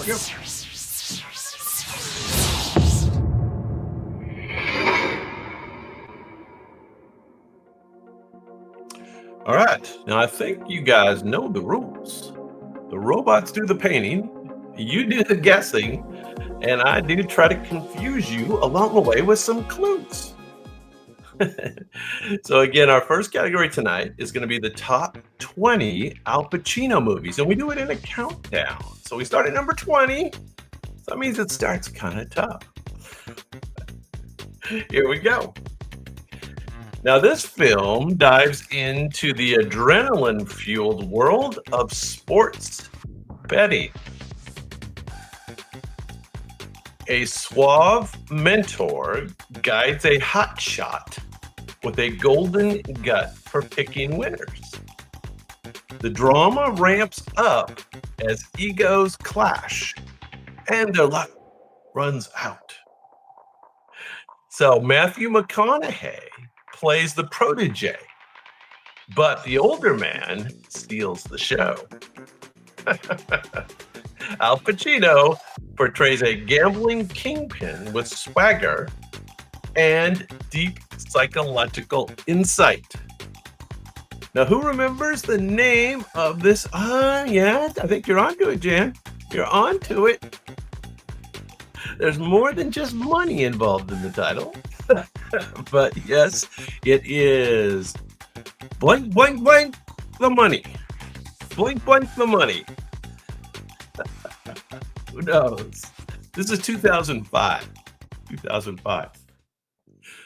go. All right. Now, I think you guys know the rules. The robots do the painting, you do the guessing, and I do try to confuse you along the way with some clues. So, again, our first category tonight is going to be the top 20 Al Pacino movies, and we do it in a countdown. So, we start at number 20. So that means it starts kind of tough. Here we go. Now, this film dives into the adrenaline fueled world of sports betting. A suave mentor guides a hotshot with a golden gut for picking winners. The drama ramps up as egos clash and their luck runs out. So, Matthew McConaughey plays the protege, but the older man steals the show. Al Pacino portrays a gambling kingpin with swagger and deep psychological insight. Now, who remembers the name of this? Yeah, I think you're onto it, Jan. You're onto it. There's more than just money involved in the title. But yes, it is blank, blank, blank, the money. Blank, blank, the money. Who knows? This is 2005. 2005.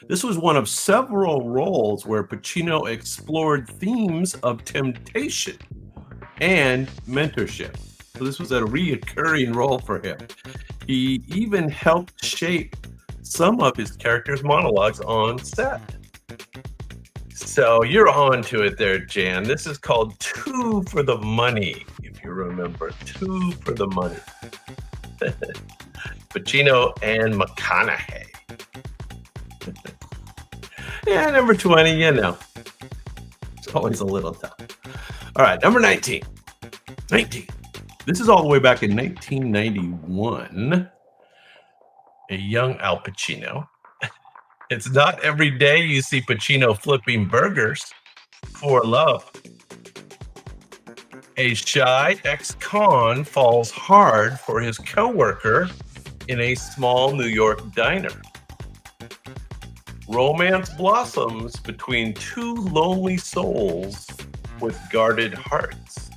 This was one of several roles where Pacino explored themes of temptation and mentorship. So this was a reoccurring role for him. He even helped shape some of his character's monologues on set. So you're on to it there, Jan. This is called Two for the Money, if you remember. Two for the Money. Pacino and McConaughey. Yeah, number 20, you know. It's always a little tough. All right, number 19. 19. This is all the way back in 1991. A young Al Pacino. It's not every day you see Pacino flipping burgers for love. A shy ex-con falls hard for his coworker in a small New York diner. Romance blossoms between two lonely souls with guarded hearts.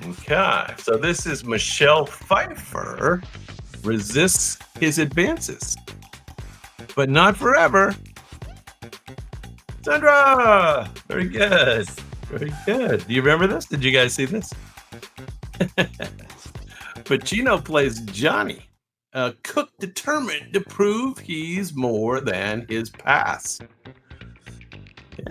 Okay, so this is Michelle Pfeiffer resists his advances, but not forever. Sandra, very good, very good. Do you remember this? Did you guys see this? Pacino plays Johnny, a cook determined to prove he's more than his past.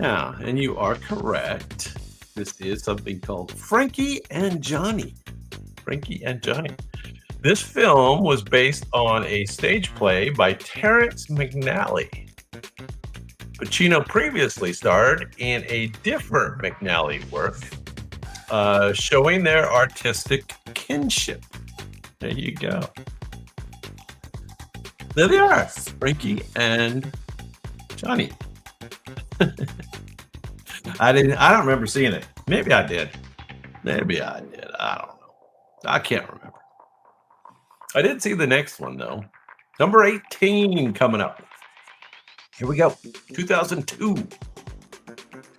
Yeah, and you are correct. This is something called Frankie and Johnny. Frankie and Johnny. This film was based on a stage play by Terrence McNally. Pacino previously starred in a different McNally work, showing their artistic kinship. There you go. There they are, Frankie and Johnny. I don't remember seeing it. Maybe I did. Maybe I did. I don't know. I can't remember. I did see the next one, though. Number 18 coming up. Here we go. 2002.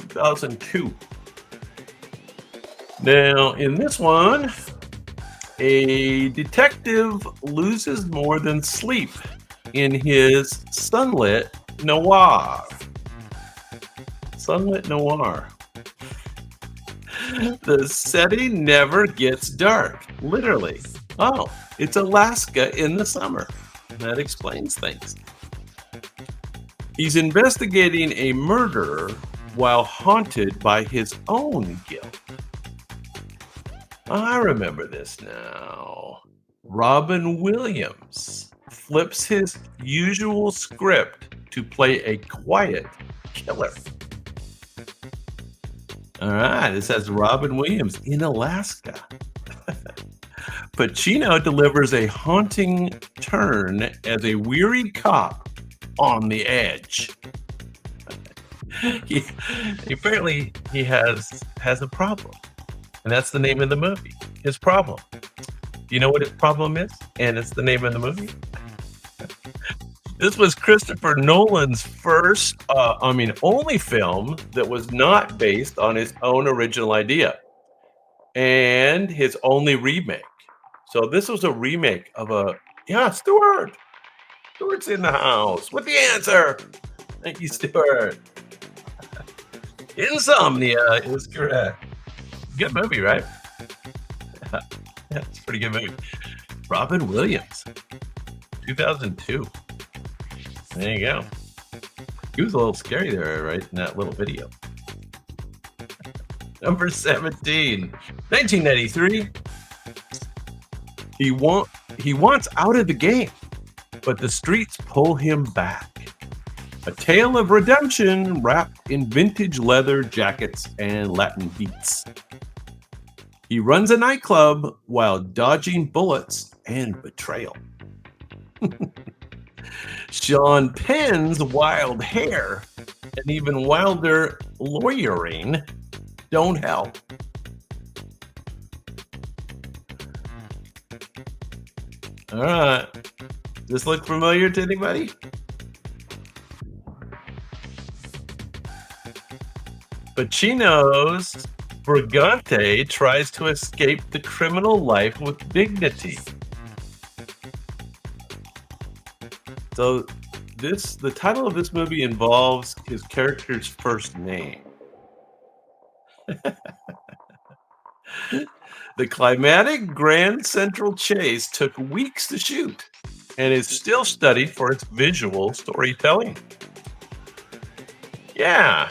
2002. Now, in this one, a detective loses more than sleep in his sunlit noir. Sunlit noir. The setting never gets dark, literally. Oh, it's Alaska in the summer. That explains things. He's investigating a murder while haunted by his own guilt. I remember this now. Robin Williams flips his usual script to play a quiet killer. All right, this has Robin Williams in Alaska. Pacino delivers a haunting turn as a weary cop on the edge. He, apparently he has a problem, and that's the name of the movie. His problem. Do you know what his problem is? And it's the name of the movie. This was Christopher Nolan's first, only film that was not based on his own original idea, and his only remake. So this was a remake of a yeah, Stuart. Stuart's in the house with the answer. Thank you, Stuart. Insomnia is correct. Good movie, right? Yeah, it's a pretty good movie. Robin Williams, 2002. There you go. He was a little scary there, right, in that little video. Number 17, 1993. He wants out of the game, but the streets pull him back. A tale of redemption wrapped in vintage leather jackets and Latin beats. He runs a nightclub while dodging bullets and betrayal. Sean Penn's wild hair and even wilder lawyering don't help. All right. Does this look familiar to anybody? Pacino's Brigante tries to escape the criminal life with dignity. So the title of this movie involves his character's first name. The climatic Grand Central Chase took weeks to shoot and is still studied for its visual storytelling. Yeah,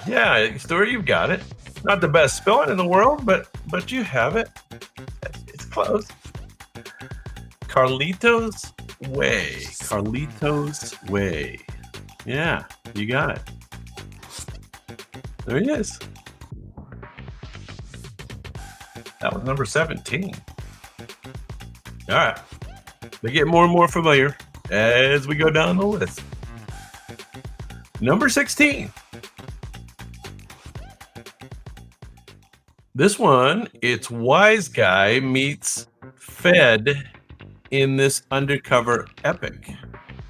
story, you've got it. Not the best spelling in the world, but you have it. It's close. Carlitos Way. Carlitos Way. Yeah, you got it. There he is. That was number 17. All right. They get more and more familiar as we go down the list. Number 16. This one, it's Wise Guy meets Fed in this undercover epic.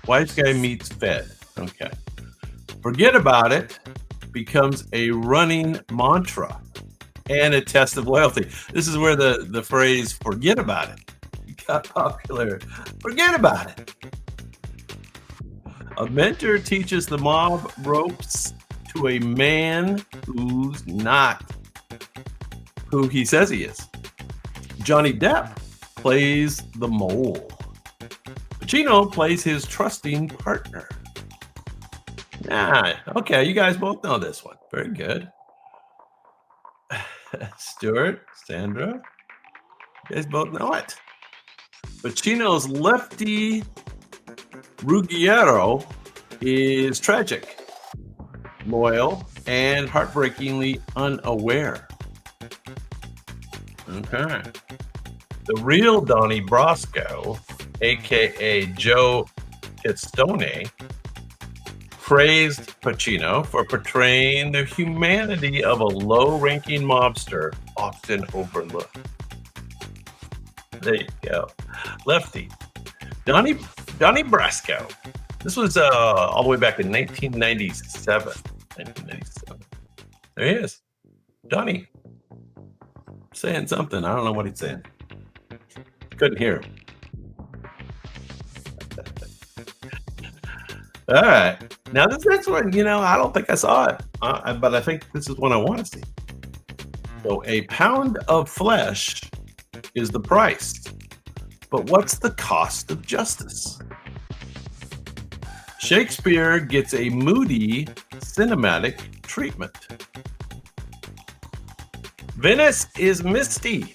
Wise Guy meets Fed. Okay. Forget about it becomes a running mantra and a test of loyalty. This is where the phrase forget about it got popular. Forget about it. A mentor teaches the mob ropes to a man who's not who he says he is. Johnny Depp plays the mole. Pacino plays his trusting partner. Okay, you guys both know this one. Very good. Stuart, Sandra, you guys both know it. Pacino's lefty Ruggiero is tragic, loyal, and heartbreakingly unaware. Okay. The real Donnie Brasco, aka Joe Pistone, praised Pacino for portraying the humanity of a low-ranking mobster often overlooked. There you go. Lefty. Donnie Brasco. This was all the way back in 1997. 1997. There he is. Donnie. Saying something. I don't know what he's saying. Couldn't hear him. All right. Now this next one, I don't think I saw it, but I think this is one I want to see. So a pound of flesh is the price, but what's the cost of justice? Shakespeare gets a moody cinematic treatment. Venice is misty,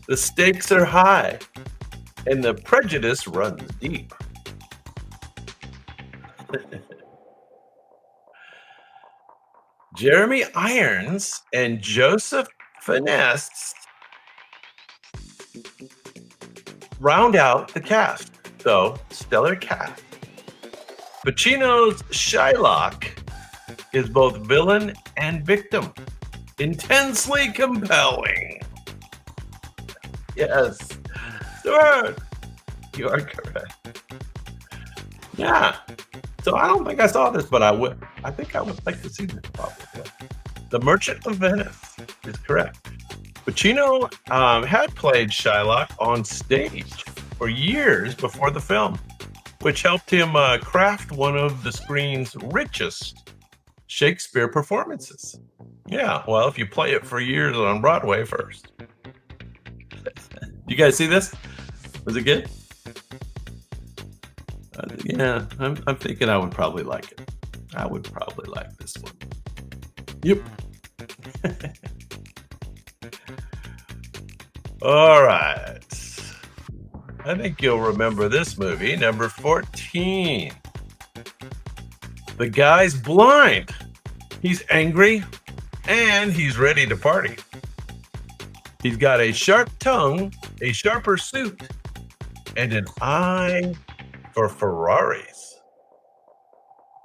the stakes are high, and the prejudice runs deep. Jeremy Irons and Joseph Fiennes round out the cast. So, stellar cast. Pacino's Shylock is both villain and victim. Intensely compelling. Yes. Stuart, you are correct. Yeah. So I don't think I saw this, but I think I would like to see this probably. The Merchant of Venice is correct. Pacino had played Shylock on stage for years before the film, which helped him craft one of the screen's richest Shakespeare performances. Yeah, well, if you play it for years on Broadway first. You guys see this? Was it good? Yeah, I'm thinking I would probably like it. I would probably like this one. Yep. All right. I think you'll remember this movie, number 14. The guy's blind. He's angry and he's ready to party. He's got a sharp tongue, a sharper suit, and an eye for Ferraris.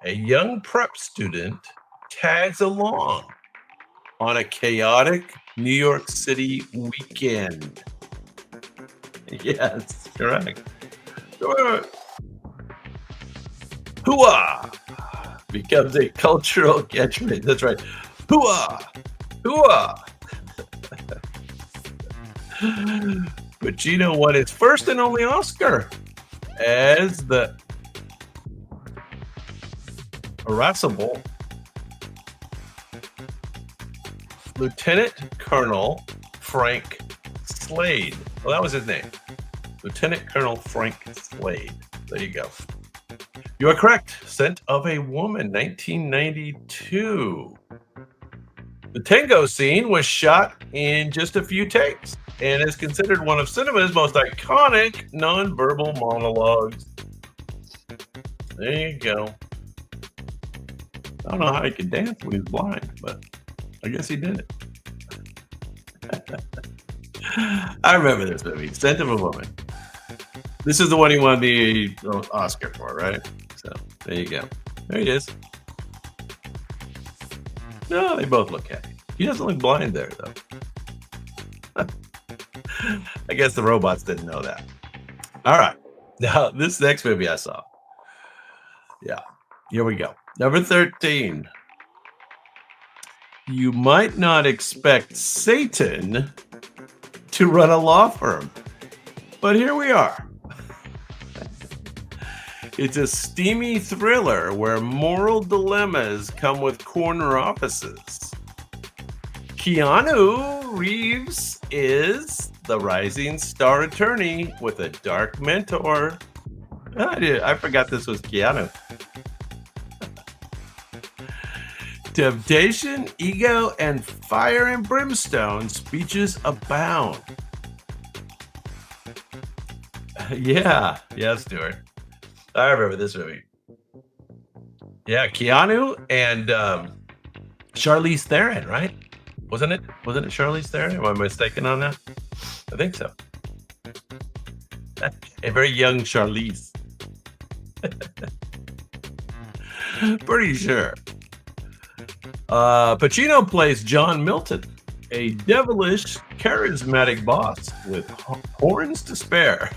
A young prep student tags along on a chaotic New York City weekend. Yes, correct. Hooah becomes a cultural catchphrase. That's right. Hooah! Hooah! Pacino won his first and only Oscar as the irascible Lieutenant Colonel Frank Slade. Well, that was his name. Lieutenant Colonel Frank Slade. There you go. You are correct. Scent of a Woman, 1992. The tango scene was shot in just a few takes and is considered one of cinema's most iconic nonverbal monologues. There you go. I don't know how he could dance when he's blind, but I guess he did it. I remember this movie, Scent of a Woman. This is the one he won the Oscar for, right? So there you go. There he is. No, they both look happy. He doesn't look blind there, though. I guess the robots didn't know that. All right. Now, this next movie I saw. Yeah. Here we go. Number 13. You might not expect Satan to run a law firm, but here we are. It's a steamy thriller where moral dilemmas come with corner offices. Keanu Reeves is the rising star attorney with a dark mentor. I forgot this was Keanu. Temptation, ego, and fire and brimstone speeches abound. Yeah, Stuart. I remember this movie. Yeah, Keanu and Charlize Theron, right? Wasn't it Charlize Theron? Am I mistaken on that? I think so. A very young Charlize. Pretty sure. Pacino plays John Milton, a devilish, charismatic boss with horns to spare.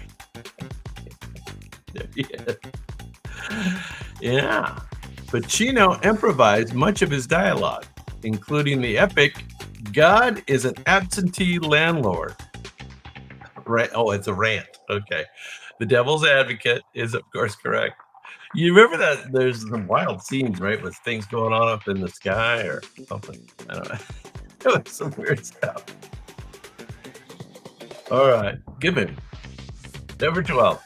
Yeah. Pacino improvised much of his dialogue, including the epic, God is an absentee landlord. Right? Oh, it's a rant. Okay. The Devil's Advocate is, of course, correct. You remember that there's some wild scenes, right, with things going on up in the sky or something. I don't know. It was some weird stuff. All right. Given. Number 12.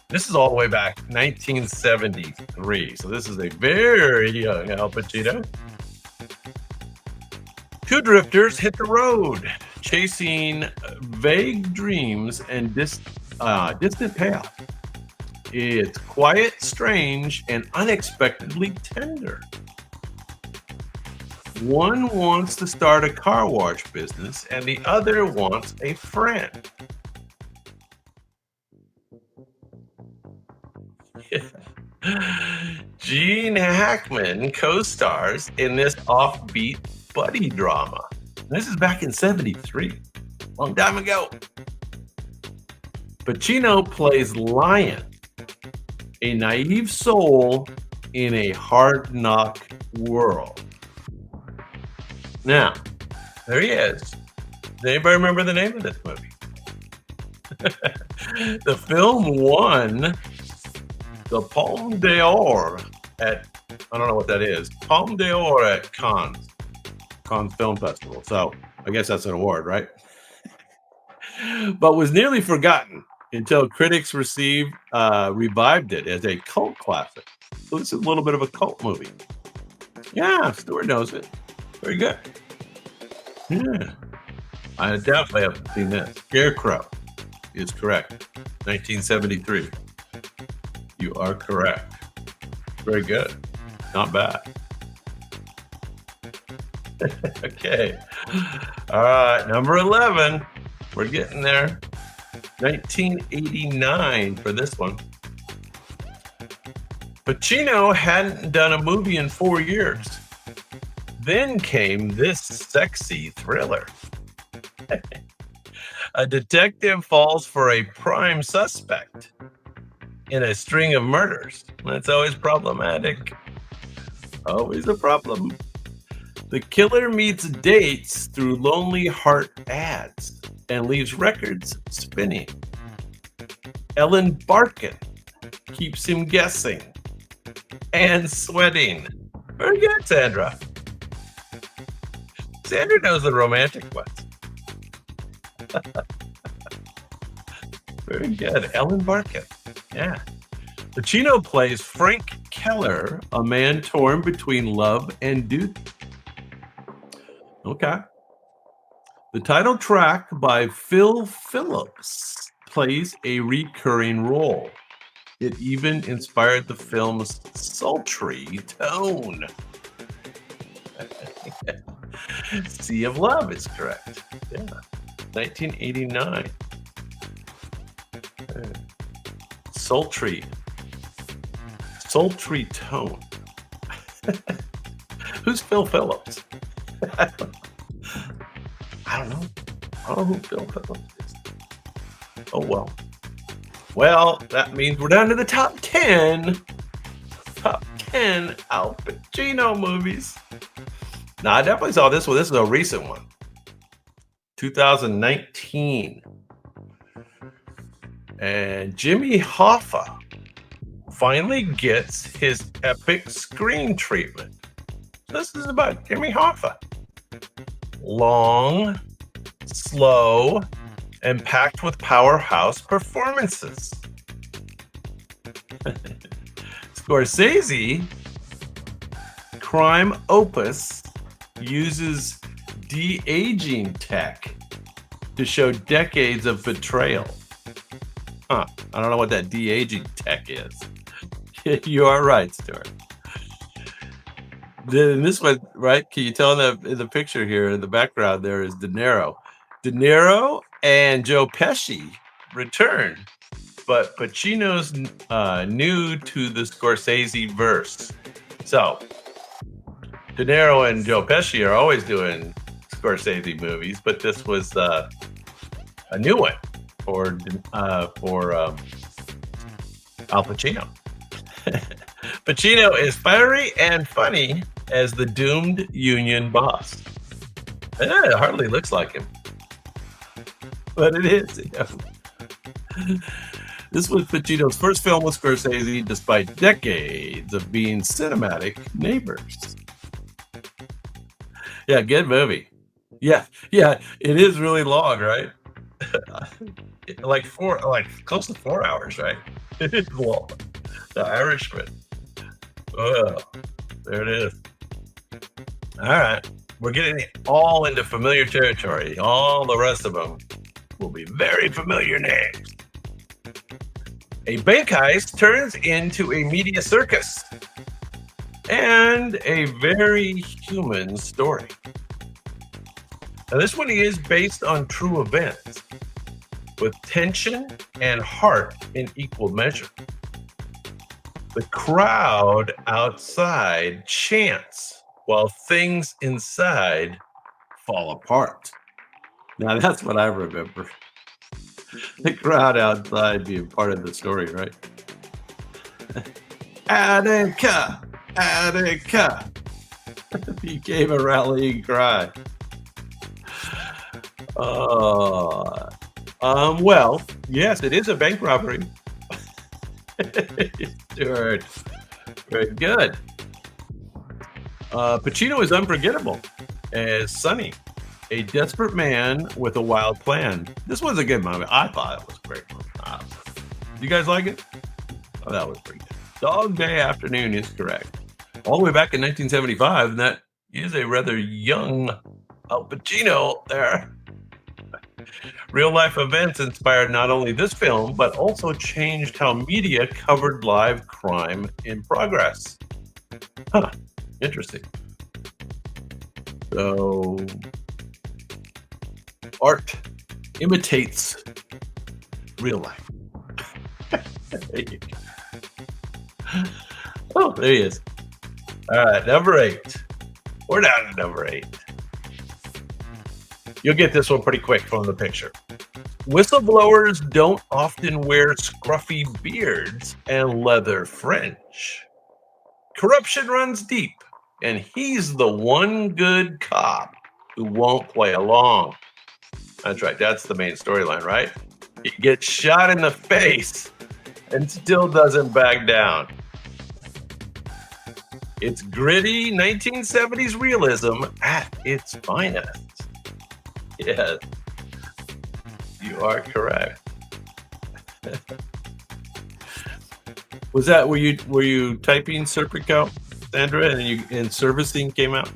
This is all the way back, 1973. So this is a very young Al Pacino. Two drifters hit the road, chasing vague dreams and distant payoff. It's quiet, strange, and unexpectedly tender. One wants to start a car wash business, and the other wants a friend. Gene Hackman co-stars in this offbeat buddy drama. This is back in '73, long time ago. Pacino plays Lion, a naive soul in a hard knock world. Now, there he is. Does anybody remember the name of this movie? The film won the Palme d'Or at, I don't know what that is, Palme d'Or at Cannes Film Festival. So I guess that's an award, right? But was nearly forgotten until critics revived it as a cult classic. So this is a little bit of a cult movie. Yeah, Stuart knows it. Very good. Yeah. I definitely haven't seen this. Scarecrow is correct. 1973. You are correct. Very good. Not bad. Okay. All right. Number 11. We're getting there. 1989 for this one. Pacino hadn't done a movie in 4 years. Then came this sexy thriller. A detective falls for a prime suspect in a string of murders. That's always problematic. Always a problem. The killer meets dates through Lonely Heart ads and leaves records spinning. Ellen Barkin keeps him guessing and sweating. Very good, Sandra. Sandra knows the romantic ones. Very good. Ellen Barkin. Yeah. Pacino plays Frank Keller, a man torn between love and duty. Okay. The title track by Phil Phillips plays a recurring role. It even inspired the film's sultry tone. Sea of Love is correct. Yeah. 1989. Sultry tone. Who's Phil Phillips? I don't know. I don't know who Phil Phillips is. Oh, well. Well, that means we're down to the top 10. Top 10 Al Pacino movies. Now, I definitely saw this one. This is a recent one. 2019. And Jimmy Hoffa finally gets his epic screen treatment. This is about Jimmy Hoffa. Long, slow, and packed with powerhouse performances. Scorsese, crime opus, uses de-aging tech to show decades of betrayal. I don't know what that de-aging tech is. You are right, Stuart. Then this one, right? Can you tell in the picture here in the background there is De Niro. De Niro and Joe Pesci return, but Pacino's new to the Scorsese verse. So De Niro and Joe Pesci are always doing Scorsese movies, but this was a new one for Al Pacino. Pacino is fiery and funny as the doomed union boss. It hardly looks like him, but it is. This was Pacino's first film with Scorsese, despite decades of being cinematic neighbors. Yeah, good movie. Yeah, it is really long, right? like close to 4 hours, right? It is long. The Irishman. Oh, there it is. All right, we're getting all into familiar territory. All the rest of them will be very familiar names. A bank heist turns into a media circus and a very human story. Now, this one is based on true events with tension and heart in equal measure. The crowd outside chants while things inside fall apart. Now that's what I remember. The crowd outside being part of the story, right? Attica, Attica became a rallying cry. Uh, well, yes, it is a bank robbery. Sure. Very good. Pacino is unforgettable as Sonny, a desperate man with a wild plan. This was a good movie. I thought it was a great movie. You guys like it? Oh, that was pretty good. Dog Day Afternoon is correct. All the way back in 1975, and that is a rather young Al Pacino there. Real life events inspired not only this film, but also changed how media covered live crime in progress. Huh, interesting. So, art imitates real life. There you go. Oh, there he is. All right, number 8. We're down to number 8. You'll get this one pretty quick from the picture. Whistleblowers don't often wear scruffy beards and leather fringe. Corruption runs deep, and he's the one good cop who won't play along. That's right, that's the main storyline, right? He gets shot in the face and still doesn't back down. It's gritty 1970s realism at its finest. Yes, you are correct. Were you typing Serpico, Sandra, and Servicing came out?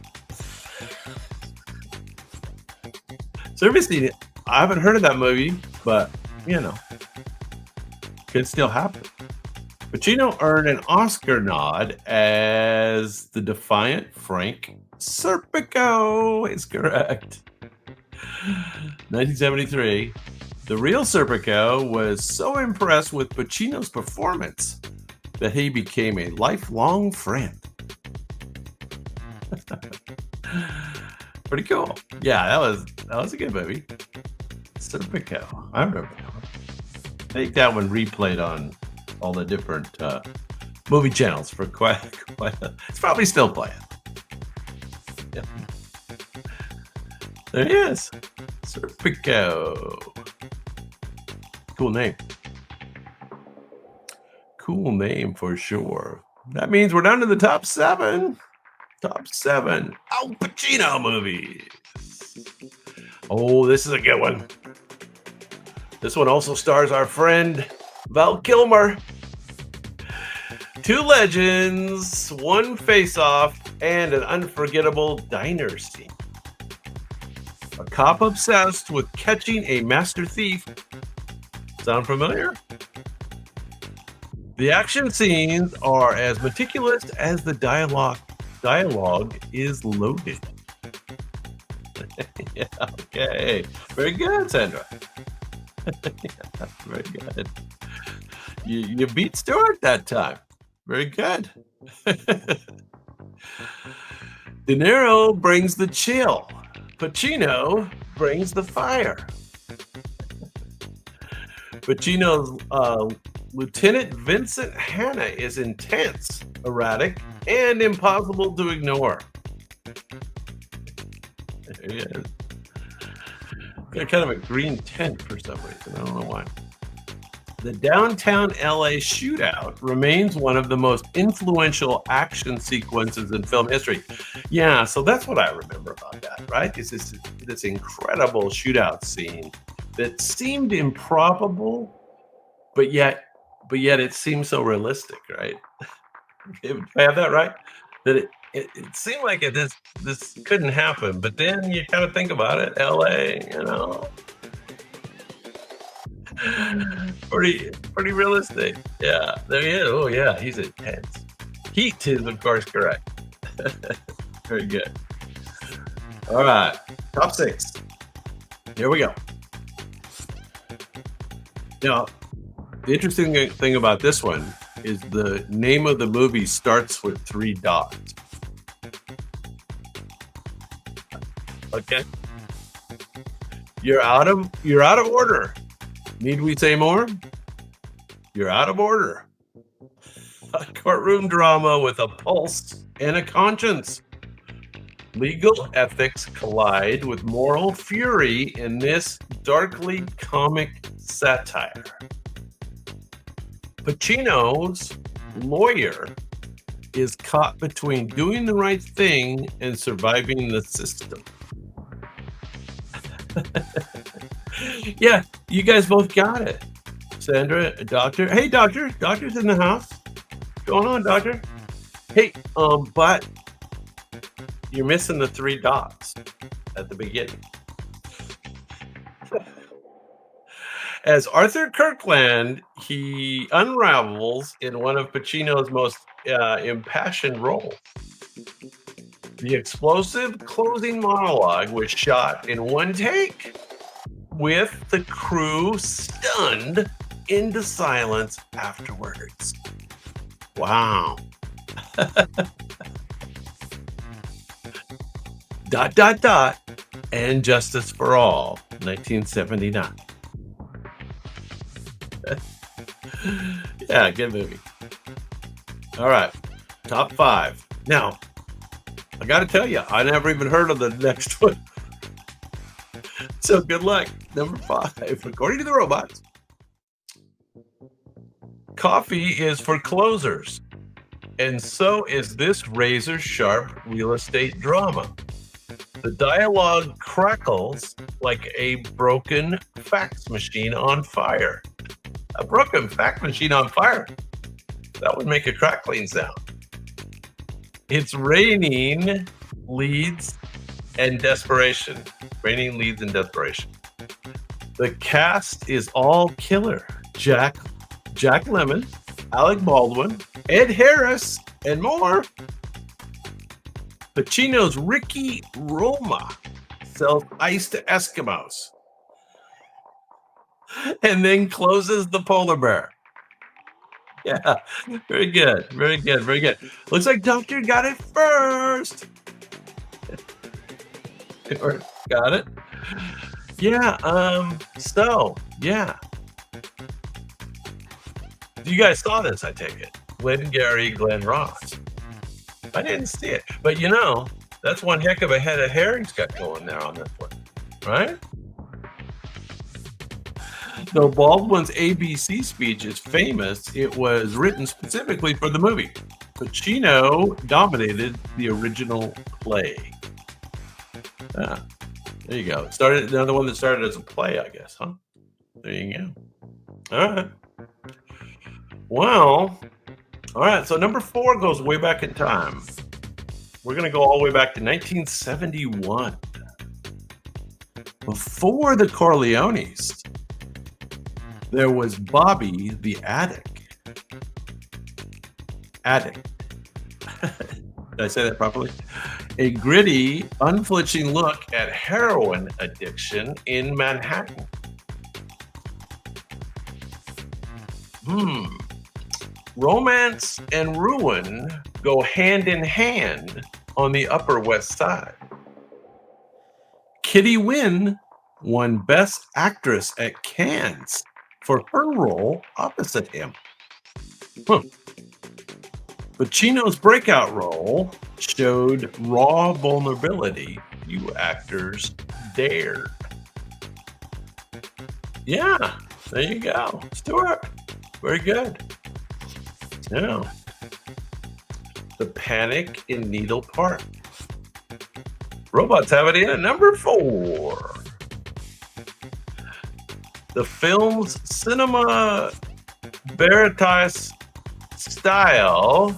Servicing, I haven't heard of that movie, but could still happen. Pacino earned an Oscar nod as the defiant Frank Serpico is correct. 1973, the real Serpico was so impressed with Pacino's performance that he became a lifelong friend. Pretty cool. Yeah, that was a good movie. Serpico. I remember that one. I think that one replayed on all the different movie channels for quite it's probably still playing. Yeah. There he is. Serpico. Cool name. Cool name for sure. That means we're down to the top 7. Top 7 Al Pacino movies. Oh, this is a good one. This one also stars our friend Val Kilmer. 2 legends, 1 face-off, and an unforgettable diner scene. A cop obsessed with catching a master thief. Sound familiar? The action scenes are as meticulous as the dialogue is loaded. Yeah, okay. Very good, Sandra. Yeah, very good. You beat Stewart that time. Very good. De Niro brings the chill. Pacino brings the fire. Pacino's Lieutenant Vincent Hanna is intense, erratic, and impossible to ignore. There he is. Got kind of a green tint for some reason. I don't know why. The downtown LA shootout remains one of the most influential action sequences in film history. Yeah, so that's what I remember about that, right? It's this incredible shootout scene that seemed improbable, but yet it seemed so realistic, right? Do I have that right? That it seemed like this couldn't happen, but then you kind of think about it, LA, pretty realistic. Yeah, there he is. Oh yeah, he's intense. Heat is of course correct. Very good. All right, top 6. Here we go. Now, the interesting thing about this one is the name of the movie starts with 3 dots. Okay. You're out of order. Need we say more? You're out of order. A courtroom drama with a pulse and a conscience. Legal ethics collide with moral fury in this darkly comic satire. Pacino's lawyer is caught between doing the right thing and surviving the system. Yeah, you guys both got it. Sandra, doctor. Hey, doctor. Doctor's in the house. What's going on, doctor? Hey, but you're missing the 3 dots at the beginning. As Arthur Kirkland, he unravels in one of Pacino's most impassioned roles. The explosive closing monologue was shot in one take, with the crew stunned into silence afterwards. Wow. Dot, dot, dot, and Justice for All, 1979. Yeah, good movie. All right, top 5. Now, I got to tell you, I never even heard of the next one. So good luck. Number 5, according to the robots, coffee is for closers, and so is this razor-sharp real estate drama. The dialogue crackles like a broken fax machine on fire. A broken fax machine on fire? That would make a crackling sound. It's raining leads and desperation. Raining leads and desperation. The cast is all killer. Jack Lemmon, Alec Baldwin, Ed Harris, and more. Pacino's Ricky Roma sells ice to Eskimos and then closes the polar bear. Yeah, very good, very good, very good. Looks like Doctor got it first. Got it? Yeah, yeah. You guys saw this, I take it. Glenn Ross. I didn't see it. But that's one heck of a head of hair he's got going there on this one, right? Though Baldwin's ABC speech is famous, it was written specifically for the movie. Pacino dominated the original play. There you go. Started another one that started as a play, I guess, huh? There you go. All right. Well, all right. So number 4 goes way back in time. We're going to go all the way back to 1971. Before the Corleones, there was Bobby the Addict. Did I say that properly? A gritty, unflinching look at heroin addiction in Manhattan. Romance and ruin go hand in hand on the Upper West Side. Kitty Wynn won Best Actress at Cannes for her role opposite him. Pacino's breakout role showed raw vulnerability few actors dared. Yeah, there you go. Stuart, very good. Yeah. The Panic in Needle Park. Robots have it in at number 4. The film's cinema veritas style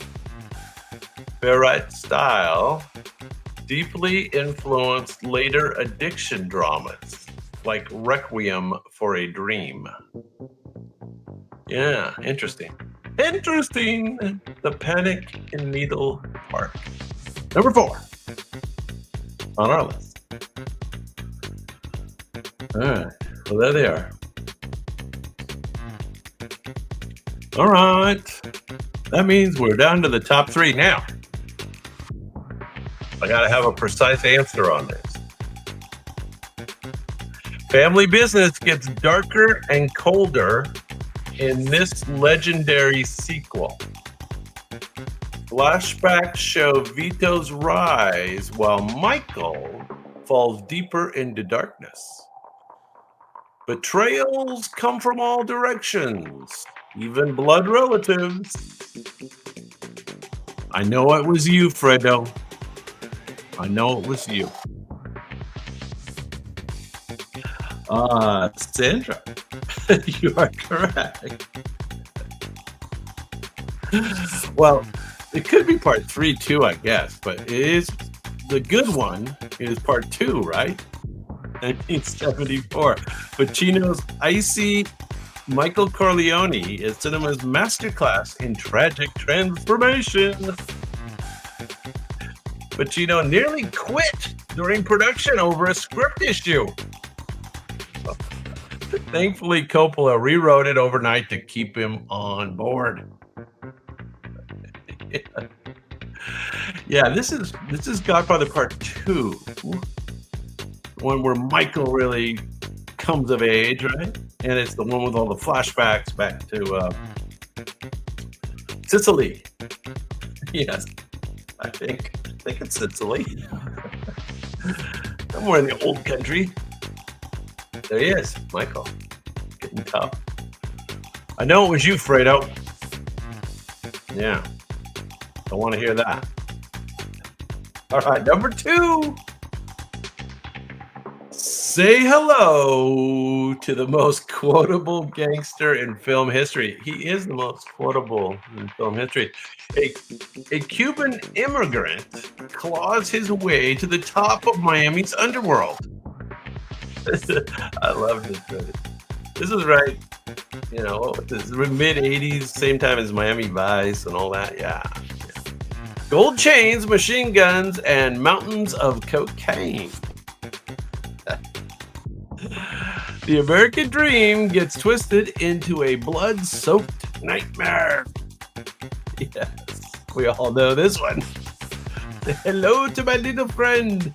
deeply influenced later addiction dramas like Requiem for a Dream. Yeah, interesting. The Panic in Needle Park. Number 4 on our list. All right. Well, there they are. All right. That means we're down to the top three now. I got to have a precise answer on this. Family business gets darker and colder in this legendary sequel. Flashbacks show Vito's rise while Michael falls deeper into darkness. Betrayals come from all directions, even blood relatives. I know it was you, Fredo. I know it was you. Sandra, you are correct. Well, it could be part 3 too, I guess, but it is the good one is part 2, right? 1974. Pacino's icy Michael Corleone is cinema's masterclass in tragic transformation. Pacino nearly quit during production over a script issue. Thankfully, Coppola rewrote it overnight to keep him on board. Yeah, this is Godfather Part 2. One where Michael really comes of age, right? And it's the one with all the flashbacks back to Sicily. Yes, I think it's Sicily. Somewhere in the old country. There he is, Michael. Getting tough. I know it was you, Fredo. Yeah. I want to hear that. All right, number 2. Say hello to the most quotable gangster in film history. He is the most quotable in film history. A Cuban immigrant claws his way to the top of Miami's underworld. I love this movie. This is right, this is mid 80s, same time as Miami Vice and all that. Yeah. Gold chains, machine guns, and mountains of cocaine. The American dream gets twisted into a blood-soaked nightmare. Yes, we all know this one. Say hello to my little friend.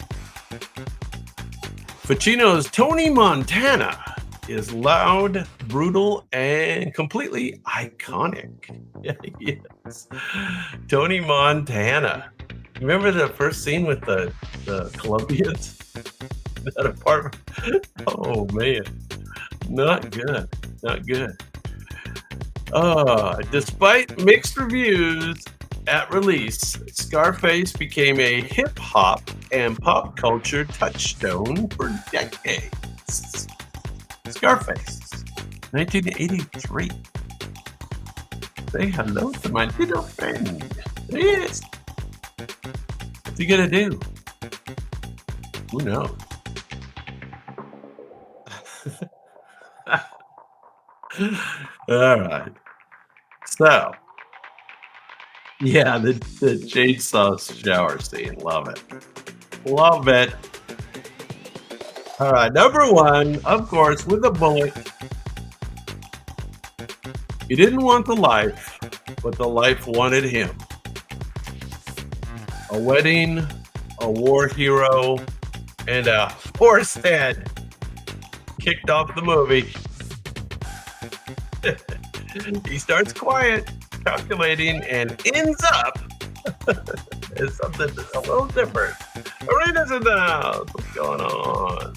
Pacino's Tony Montana is loud, brutal, and completely iconic. Yes. Tony Montana. Remember the first scene with the Colombians? That apartment. Oh man. Not good. Not good. Despite mixed reviews at release, Scarface became a hip-hop and pop culture touchstone for decades. Scarface, 1983. Say hello to my little friend. There he is. What's he gonna do? Who knows? All right. So, yeah, the chainsaw shower scene. Love it. Love it. All right. Number 1, of course, with a bullet. He didn't want the life, but the life wanted him. A wedding, a war hero, and a horse head kicked off the movie. He starts quiet, calculating, and ends up as something a little different. Arena's in the house. What's going on?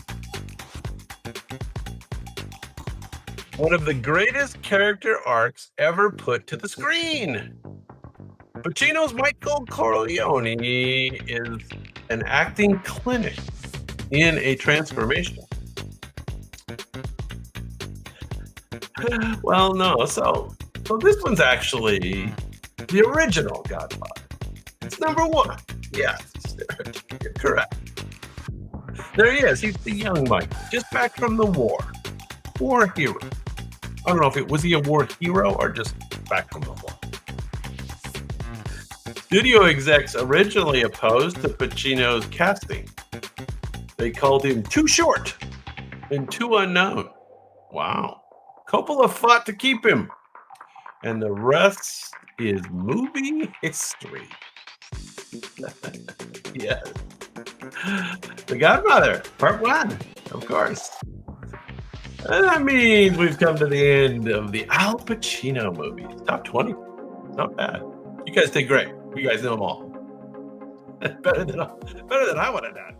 One of the greatest character arcs ever put to the screen. Pacino's Michael Corleone is an acting clinic in a transformation. Well, no. So this one's actually the original Godfather. It's number 1. Yes, you're correct. There he is. He's the young Mike, just back from the war. War hero. I don't know if was he a war hero or just back from the war. Studio execs originally opposed to Pacino's casting. They called him too short and too unknown. Wow. Coppola fought to keep him. And the rest is movie history. Yes. The Godfather, part one, of course. And that means we've come to the end of the Al Pacino movies. Top 20. Not bad. You guys did great. You guys know them all. better than I would have done.